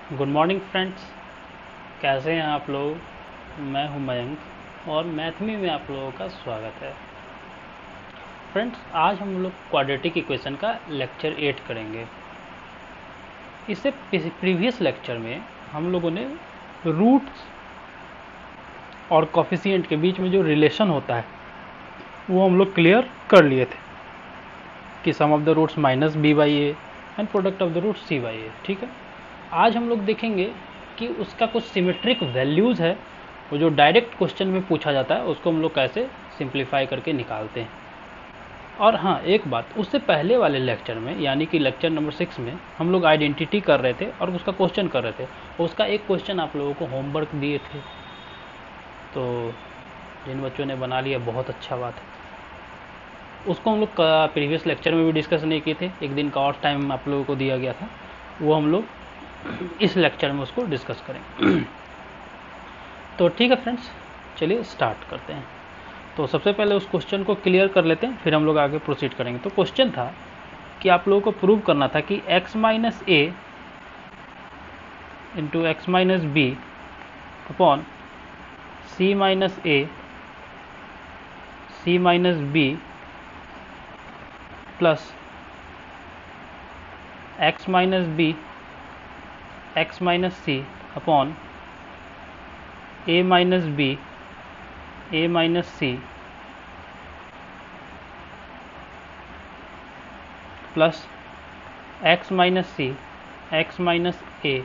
Good morning friends, कैसे हैं आप लोग। मैं हूं मयंक और मैथमी में आप लोगों का स्वागत है। फ्रेंड्स, आज हम लोग क्वाड्रेटिक इक्वेशन का लेक्चर 8 करेंगे। इससे प्रीवियस लेक्चर में हम लोगों ने रूट्स और कोफिशिएंट के बीच में जो रिलेशन होता है वो हम लोग क्लियर कर लिए थे कि sum of the roots minus B by A and product of the roots C by A. ठीक है, आज हम लोग देखेंगे कि उसका कुछ सिमेट्रिक वैल्यूज़ है, वो जो डायरेक्ट क्वेश्चन में पूछा जाता है उसको हम लोग कैसे सिंप्लीफाई करके निकालते हैं। और हाँ, एक बात, उससे पहले वाले लेक्चर में यानी कि लेक्चर नंबर 6 में हम लोग आइडेंटिटी कर रहे थे और उसका क्वेश्चन कर रहे थे। उसका एक क्वेश्चन आप लोगों को होमवर्क दिए थे, तो जिन बच्चों ने बना लिया बहुत अच्छा बात है। उसको हम लोग प्रीवियस लेक्चर में भी डिस्कस नहीं किए थे, एक दिन का और टाइम आप लोगों को दिया गया था, वो हम लोग इस लेक्चर में उसको डिस्कस करेंगे। तो ठीक है फ्रेंड्स, चलिए स्टार्ट करते हैं। तो सबसे पहले उस क्वेश्चन को क्लियर कर लेते हैं, फिर हम लोग आगे प्रोसीड करेंगे। तो क्वेश्चन था कि आप लोगों को प्रूव करना था कि x minus A into X minus B upon C minus A C minus B plus X minus B X minus C upon A minus B A minus C plus X minus C X minus A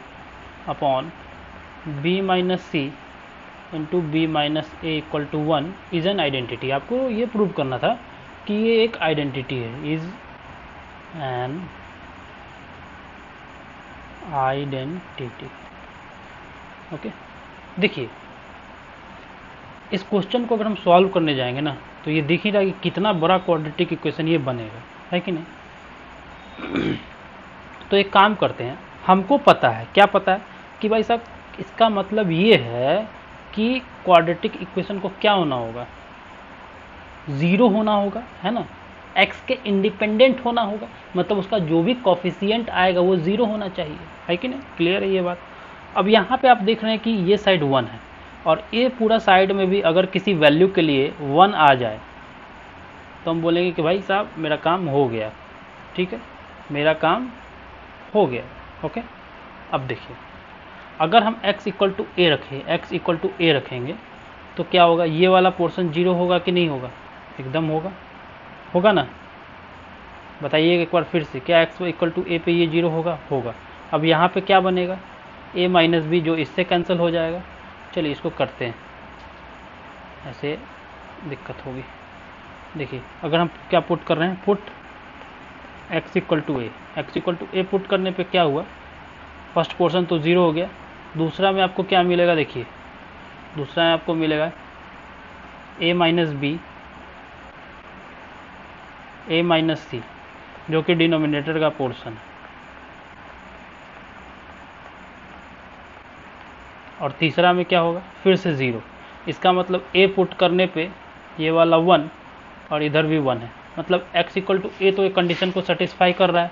upon B minus C into B minus A equal to 1 is an identity. आपको ये prove करना था कि ये एक identity है, is an identity. Okay, देखिए इस क्वेश्चन को अगर हम सॉल्व करने जाएंगे ना तो ये दिख ही रहा है कि कितना बड़ा क्वाड्रेटिक इक्वेशन ये बनेगा, है कि नहीं। तो एक काम करते हैं, हमको पता है, क्या पता है कि भाई साहब इसका मतलब ये है कि क्वाड्रेटिक इक्वेशन को क्या होना होगा, ज़ीरो होना होगा, है ना। एक्स के इंडिपेंडेंट होना होगा, मतलब उसका जो भी कॉफिशिएंट आएगा वो ज़ीरो होना चाहिए, है कि नहीं। क्लियर है ये बात। अब यहाँ पे आप देख रहे हैं कि ये साइड 1 है और ये पूरा साइड में भी अगर किसी वैल्यू के लिए 1 आ जाए तो हम बोलेंगे कि भाई साहब मेरा काम हो गया। ठीक है, मेरा काम हो गया। ओके, अब देखिए अगर हम x इक्वल टू ए रखें, x इक्वल टू ए रखेंगे तो क्या होगा, ये वाला पोर्शन जीरो होगा कि नहीं होगा, एकदम होगा, होगा ना। बताइए एक बार फिर से, क्या x इक्वल टू ए पे ये जीरो होगा, होगा। अब यहाँ पे क्या बनेगा, a माइनस बी जो इससे कैंसिल हो जाएगा। चलिए इसको करते हैं, ऐसे दिक्कत होगी। देखिए अगर हम क्या पुट कर रहे हैं, put x equal to A, X equal to A put करने पे क्या हुआ, फर्स्ट पोर्शन तो ज़ीरो हो गया। दूसरा में आपको क्या मिलेगा, देखिए दूसरा में आपको मिलेगा a minus B A minus C जो कि डिनोमिनेटर का पोर्शन है, और तीसरा में क्या होगा, फिर से ज़ीरो। इसका मतलब a पुट करने पे ये वाला 1 और इधर भी 1 है, मतलब x इक्वल टू ए तो एक कंडीशन को सेटिस्फाई कर रहा है।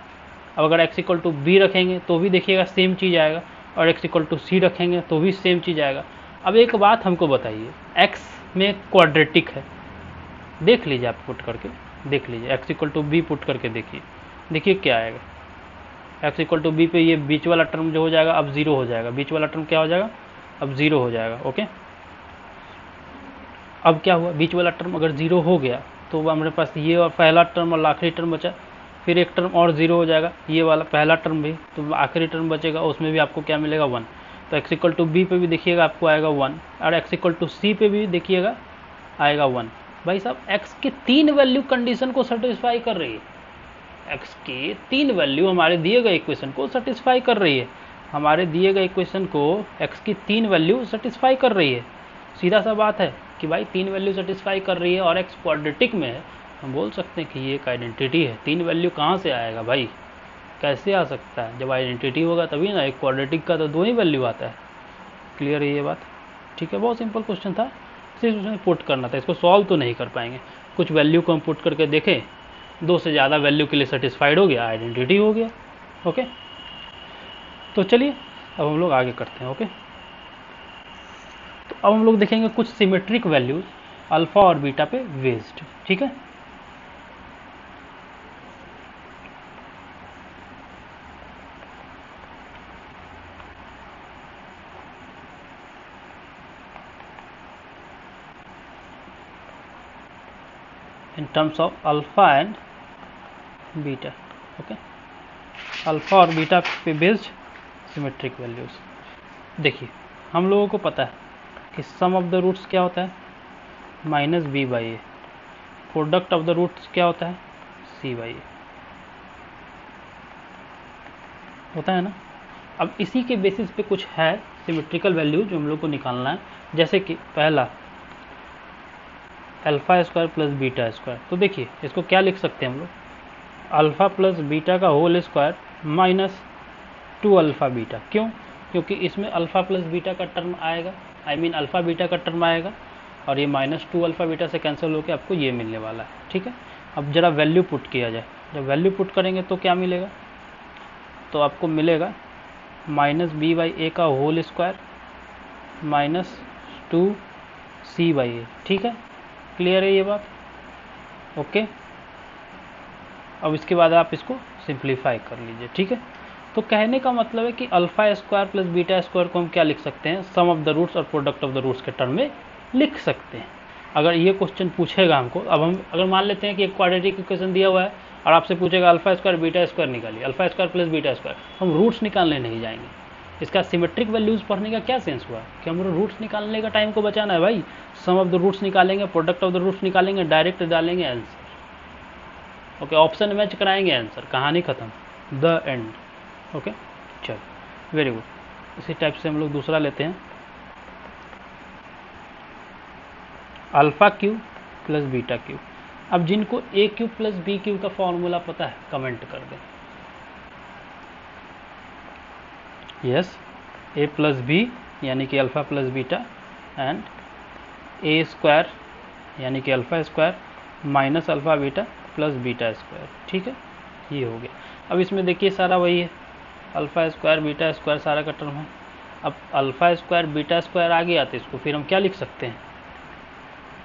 अब अगर x इक्वल टू बी रखेंगे तो भी देखिएगा सेम चीज़ आएगा, और x इक्वल टू सी रखेंगे तो भी सेम चीज़ आएगा। अब एक बात हमको बताइए, x में क्वाड्रेटिक है, देख लीजिए आप पुट करके देख लीजिए, x equal to B put करके देखिए, देखिए क्या आएगा। x इक्वल टू बी पे ये बीच वाला टर्म जो हो जाएगा अब ज़ीरो हो जाएगा, बीच वाला टर्म क्या हो जाएगा, अब ज़ीरो हो जाएगा। ओके, अब क्या हुआ, बीच वाला टर्म अगर ज़ीरो हो गया तो हमारे पास ये और पहला टर्म और आखिरी टर्म बचा, फिर एक टर्म और ज़ीरो हो जाएगा, ये वाला पहला टर्म भी, तो आखिरी टर्म बचेगा, उसमें भी आपको क्या मिलेगा, 1। तो x इक्वल टू बी पे भी देखिएगा आपको आएगा 1, और x इक्वल टू सी पे भी देखिएगा आएगा 1। भाई साहब x की 3 वैल्यू कंडीशन को सेटिस्फाई कर रही है, x की 3 वैल्यू हमारे दिए गए इक्वेशन को सेटिस्फाई कर रही है, हमारे दिए गए इक्वेशन को x की 3 वैल्यू सेटिस्फाई कर रही है। सीधा सा बात है कि भाई 3 वैल्यू सेटिस्फाई कर रही है और x क्वाड्रेटिक में है, हम बोल सकते हैं कि ये एक आइडेंटिटी है। 3 वैल्यू कहाँ से आएगा भाई, कैसे आ सकता है, जब आइडेंटिटी होगा तभी ना। एक क्वाड्रेटिक का तो 2 ही वैल्यू आता है। क्लियर है ये बात। ठीक है, बहुत सिंपल क्वेश्चन था, सिर्फ उसमें पुट करना था, इसको सॉल्व तो नहीं कर पाएंगे। कुछ वैल्यू को हम पुट करके देखें, 2 से ज़्यादा वैल्यू के लिए सेटिस्फाइड हो गया, आइडेंटिटी हो गया। ओके, तो चलिए अब हम लोग आगे करते हैं। ओके, तो अब हम लोग देखेंगे कुछ सिमेट्रिक वैल्यूज अल्फा और बीटा पे बेस्ड। ठीक है, in terms of alpha and beta। Okay, alpha और बीटा पे बेस्ड सिमेट्रिक वैल्यूज। देखिए हम लोगों को पता है कि सम ऑफ द रूट्स क्या होता है, minus B by A. Product of the roots क्या होता है, सी बाई ए होता है ना। अब इसी के बेसिस पे कुछ है सिमेट्रिकल वैल्यू जो हम लोग को निकालना है। जैसे कि पहला alpha square plus beta square. तो देखिए इसको क्या लिख सकते हैं हम लोग, अल्फा प्लस बीटा का whole square minus 2 alpha beta. क्यों, क्योंकि इसमें अल्फा प्लस बीटा का टर्म आएगा, अल्फा बीटा का टर्म आएगा, और ये माइनस 2 अल्फा बीटा से कैंसिल होकर आपको ये मिलने वाला है। ठीक है, अब जरा वैल्यू पुट किया जाए। जब वैल्यू पुट करेंगे तो क्या मिलेगा, तो आपको मिलेगा माइनस बी बाई ए का whole square minus 2 C by A. ठीक है, क्लियर है ये बात। ओके, अब इसके बाद आप इसको सिंप्लीफाई कर लीजिए। ठीक है, तो कहने का मतलब है कि alpha square plus beta square को हम क्या लिख सकते हैं, सम ऑफ द रूट्स और प्रोडक्ट ऑफ द रूट्स के टर्म में लिख सकते हैं। अगर ये क्वेश्चन पूछेगा हमको, अब हम अगर मान लेते हैं कि एक क्वाड्रेटिक इक्वेशन दिया हुआ है और आपसे पूछेगा अल्फा स्क्वायर बीटा स्क्वायर निकालिए, alpha square plus beta square, हम रूट्स निकालने नहीं जाएंगे। इसका सिमेट्रिक वैल्यूज पढ़ने का क्या सेंस हुआ कि हम रूट्स निकालने का टाइम को बचाना है भाई। सम ऑफ द रूट्स निकालेंगे, प्रोडक्ट ऑफ द रूट्स निकालेंगे, डायरेक्ट डालेंगे आंसर। ओके, ऑप्शन मैच कराएंगे, आंसर, कहानी खत्म, द एंड। ओके, चलो वेरी गुड। इसी टाइप से हम लोग दूसरा लेते हैं, alpha cube plus beta cube. अब जिनको ए क्यूब प्लस बी क्यूब का फॉर्मूला पता है कमेंट कर दें। यस, ए प्लस बी यानी कि alpha plus beta, and A square यानी कि alpha square minus alpha beta plus beta square. ठीक है, ये हो गया। अब इसमें देखिए सारा वही है, अल्फा स्क्वायर बीटा स्क्वायर सारा का टर्म है। अब अल्फा स्क्वायर बीटा स्क्वायर आ गया तो इसको फिर हम क्या लिख सकते हैं,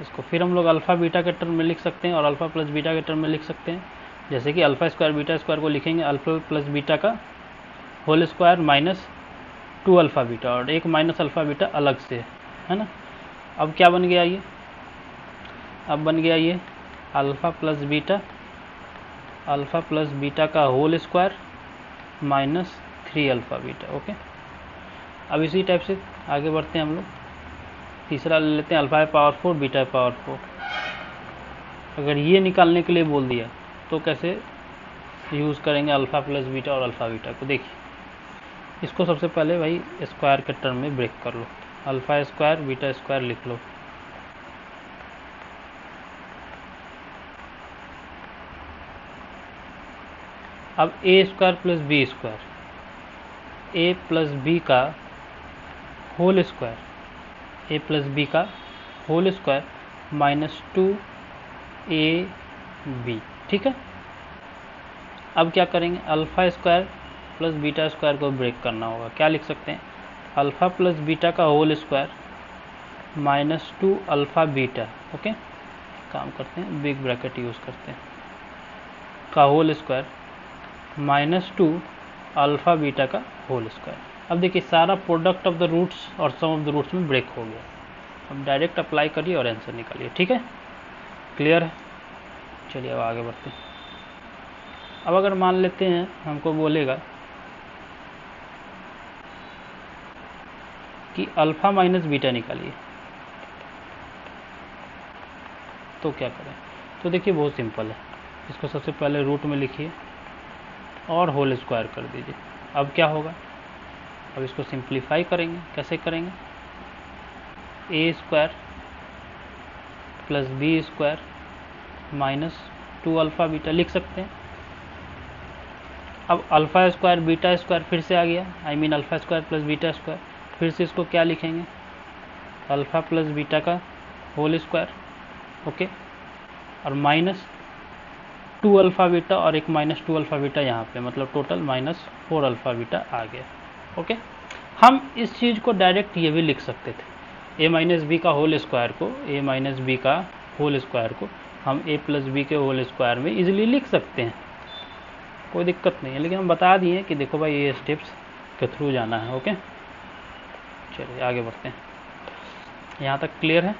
इसको फिर हम लोग अल्फा बीटा के टर्म में लिख सकते हैं और अल्फा प्लस बीटा के टर्म में लिख सकते हैं। जैसे कि अल्फा स्क्वायर बीटा स्क्वायर को लिखेंगे अल्फा प्लस बीटा का whole square minus 2 alpha beta, और एक माइनस अल्फा बीटा अलग से है ना। अब क्या बन गया ये, अब बन गया ये अल्फा प्लस बीटा का whole square minus 3 alpha beta. Okay, अब इसी टाइप से आगे बढ़ते हैं हम लोग। तीसरा ले लेते हैं अल्फा पावर 4 बीटा पावर 4। अगर ये निकालने के लिए बोल दिया तो कैसे यूज़ करेंगे अल्फा प्लस बीटा और अल्फा बीटा को। देखिए इसको सबसे पहले भाई स्क्वायर के टर्म में ब्रेक कर लो, अल्फा स्क्वायर बीटा स्क्वायर लिख लो। अब a square plus B square, a plus b का whole square, a plus b का whole square minus 2 a b. ठीक है, अब क्या करेंगे, alpha square plus beta square को ब्रेक करना होगा। क्या लिख सकते हैं, अल्फा प्लस बीटा का whole square minus 2 alpha beta. Okay, काम करते हैं बिग ब्रैकेट यूज़ करते हैं, का whole square minus 2 alpha beta का होल स्क्वायर। अब देखिए सारा प्रोडक्ट ऑफ द रूट्स और सम ऑफ द रूट्स में ब्रेक हो गया। अब डायरेक्ट अप्लाई करिए और आंसर निकालिए। ठीक है, क्लियर है। चलिए अब आगे बढ़ते हैं। अब अगर मान लेते हैं हमको बोलेगा कि अल्फा माइनस बीटा निकालिए, तो क्या करें, तो देखिए बहुत सिंपल है। इसको सबसे पहले रूट में लिखिए और होल स्क्वायर कर दीजिए। अब क्या होगा, अब इसको सिंप्लीफाई करेंगे। कैसे करेंगे, A square plus B square minus 2 alpha beta लिख सकते हैं। अब अल्फा स्क्वायर बीटा स्क्वायर फिर से आ गया, alpha square plus beta square. फिर से इसको क्या लिखेंगे, अल्फा प्लस बीटा का होल स्क्वायर। ओके, और माइनस 2 अल्फा बीटा और एक माइनस 2 अल्फा बीटा यहाँ पे, मतलब टोटल माइनस 4 अल्फा बीटा आ गया। ओके, हम इस चीज़ को डायरेक्ट ये भी लिख सकते थे, ए माइनस बी का होल स्क्वायर को, ए माइनस बी का होल स्क्वायर को हम ए प्लस बी के होल स्क्वायर में इजीली लिख सकते हैं, कोई दिक्कत नहीं है। लेकिन हम बता दिए कि देखो भाई ये स्टेप्स के थ्रू जाना है। ओके, चलिए आगे बढ़ते हैं। यहाँ तक क्लियर है?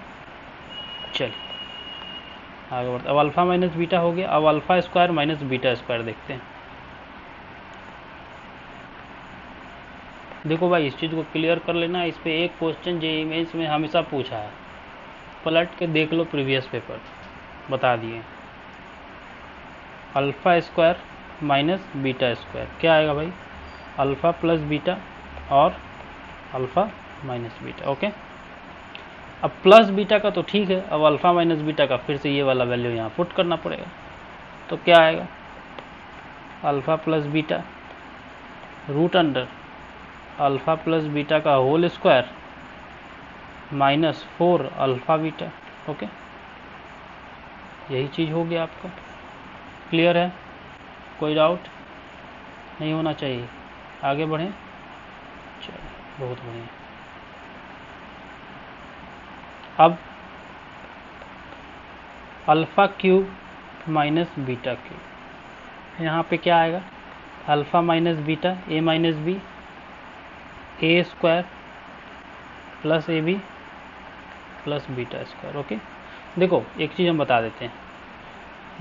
चलिए आगे बढ़ते। अब अल्फ़ा माइनस बीटा हो गया, अब alpha square minus beta square देखते हैं। देखो भाई इस चीज़ को क्लियर कर लेना, इस पे एक क्वेश्चन जेईई मेंस में हमेशा पूछा है, पलट के देख लो प्रीवियस पेपर, बता दिए। Alpha square minus beta square क्या आएगा भाई? अल्फ़ा प्लस बीटा और अल्फ़ा माइनस बीटा। ओके, अब प्लस बीटा का तो ठीक है, अब अल्फ़ा माइनस बीटा का फिर से ये वाला वैल्यू यहाँ पुट करना पड़ेगा। तो क्या आएगा? Alpha plus beta root under alpha plus beta का whole square minus 4 alpha beta. Okay, यही चीज़ हो गया आपका। क्लियर है? कोई डाउट नहीं होना चाहिए। आगे बढ़ें, चलो बहुत बढ़िया। अब alpha cube minus beta cube, यहाँ पे क्या आएगा? Alpha minus beta a minus B A square plus A B plus beta square. Okay, देखो एक चीज़ हम बता देते हैं।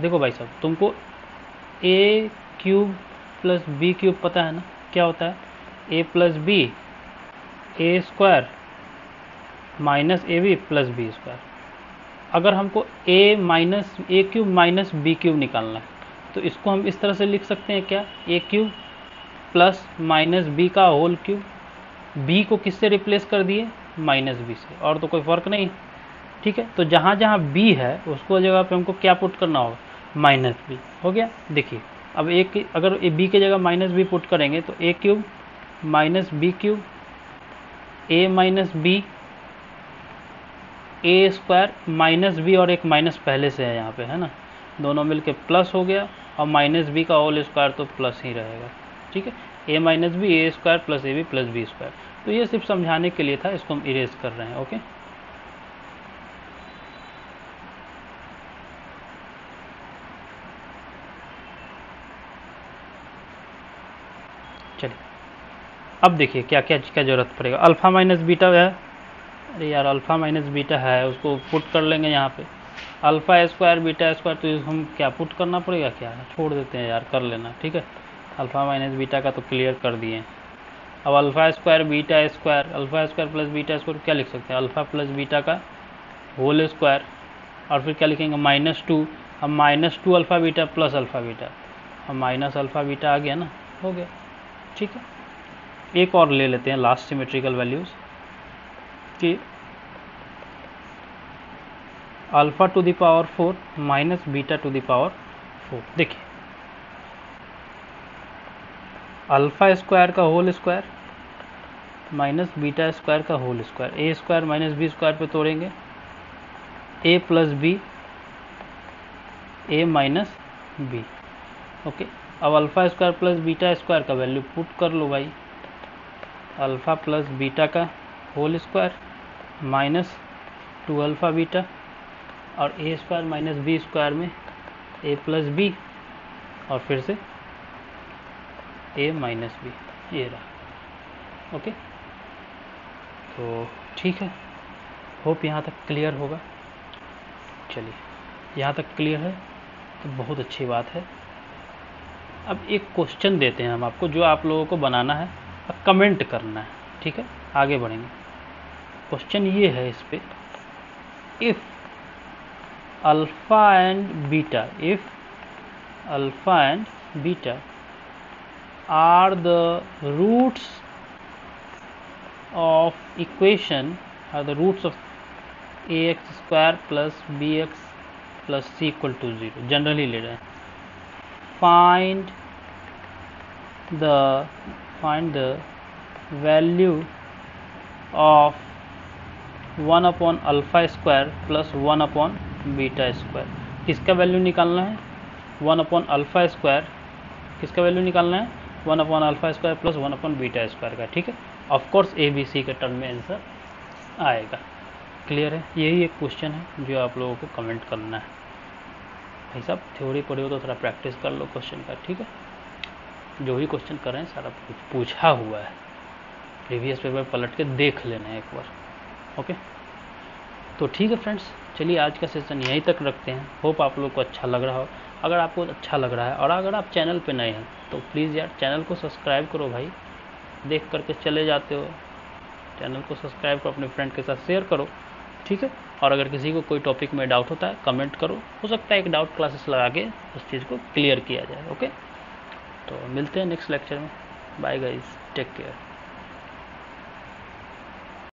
देखो भाई साहब, तुमको A cube plus B cube पता है ना क्या होता है? A plus B A square minus A B plus B square. अगर हमको A cube minus B cube निकालना है तो इसको हम इस तरह से लिख सकते हैं क्या? ए क्यूब प्लस माइनस बी का होल क्यूब, बी को किससे रिप्लेस कर दिए? माइनस बी से, और तो कोई फ़र्क नहीं। ठीक है, तो जहाँ जहाँ बी है उसको जगह पे हमको क्या पुट करना होगा? Minus b. हो गया। देखिए अब अगर बी के जगह माइनस बी पुट करेंगे तो ए क्यूब माइनस बी क्यूब ए माइनस बी ए स्क्वायर माइनस बी, और एक माइनस पहले से है यहाँ पे, है ना, दोनों मिलके प्लस हो गया, और माइनस बी का होल स्क्वायर तो प्लस ही रहेगा। ठीक है, A minus B A square plus A B plus B square. तो ये सिर्फ समझाने के लिए था, इसको हम इरेज कर रहे हैं। ओके, चलिए अब देखिए क्या क्या चीज़ का जरूरत पड़ेगा। अल्फ़ा माइनस बीटा है, अरे यार अल्फ़ा माइनस बीटा है, उसको पुट कर लेंगे यहाँ पे। अल्फ़ा स्क्वायर बीटा स्क्वायर, तो हम क्या पुट करना पड़ेगा? क्या छोड़ देते हैं यार, कर लेना। ठीक है, अल्फ़ा माइनस बीटा का तो क्लियर कर दिए। अब alpha square beta square, alpha square plus beta square क्या लिख सकते हैं? अल्फ़ा प्लस बीटा का होल स्क्वायर, और फिर क्या लिखेंगे? -2। अब -2 alpha beta plus alpha beta, अब माइनस अल्फ़ा बीटा आ गया ना, हो गया। ठीक है, एक और ले लेते हैं लास्ट सिमेट्रिकल वैल्यूज़ कि alpha to the power 4 minus beta to the power 4। देखिए अल्फ़ा स्क्वायर का whole square minus beta square का whole square, a square minus b square पे तोड़ेंगे, a plus B A minus b. Okay, अब alpha square plus beta square का value put कर लो भाई। अल्फ़ा प्लस बीटा का whole square minus 2 alpha beta, और a square minus b square में ए प्लस बी, और फिर से ए माइनस बी, ये रहा। ओके, तो ठीक है, होप यहाँ तक क्लियर होगा। चलिए यहाँ तक क्लियर है तो बहुत अच्छी बात है। अब एक क्वेश्चन देते हैं हम आपको, जो आप लोगों को बनाना है और कमेंट करना है। ठीक है, आगे बढ़ेंगे। क्वेश्चन ये है इस पे, if alpha and beta, if alpha and beta are the roots of equation, are the roots of ax square plus bx plus c equal to 0, generally ले रहे हैं। find the value of 1 upon alpha square plus 1 upon beta square. किसका value निकालना है? 1 upon alpha square, किसका value निकालना है? 1 upon alpha square plus 1 upon beta square का। ठीक है, ऑफ कोर्स ABC के टर्म में आंसर आएगा। क्लियर है? यही एक क्वेश्चन है जो आप लोगों को कमेंट करना है। भाई साहब थ्योरी पढ़े हो तो थोड़ा प्रैक्टिस कर लो क्वेश्चन का, ठीक है? जो भी क्वेश्चन कर रहे हैं सारा कुछ पूछा हुआ है, प्रीवियस पेपर पलट के देख लेना है एक बार। ओके, तो ठीक है फ्रेंड्स, चलिए आज का सेशन यहीं तक रखते हैं। होप आप लोग को अच्छा लग रहा हो। अगर आपको अच्छा लग रहा है और अगर आप चैनल पे नए हैं तो प्लीज़ यार चैनल को सब्सक्राइब करो भाई, देख करके चले जाते हो। चैनल को सब्सक्राइब करो, अपने फ्रेंड के साथ शेयर करो, ठीक है? और अगर किसी को कोई टॉपिक में डाउट होता है कमेंट करो, हो सकता है एक डाउट क्लासेस लगा के उस चीज़ को क्लियर किया जाए। ओके, तो मिलते हैं नेक्स्ट लेक्चर में। Bye guys, take care.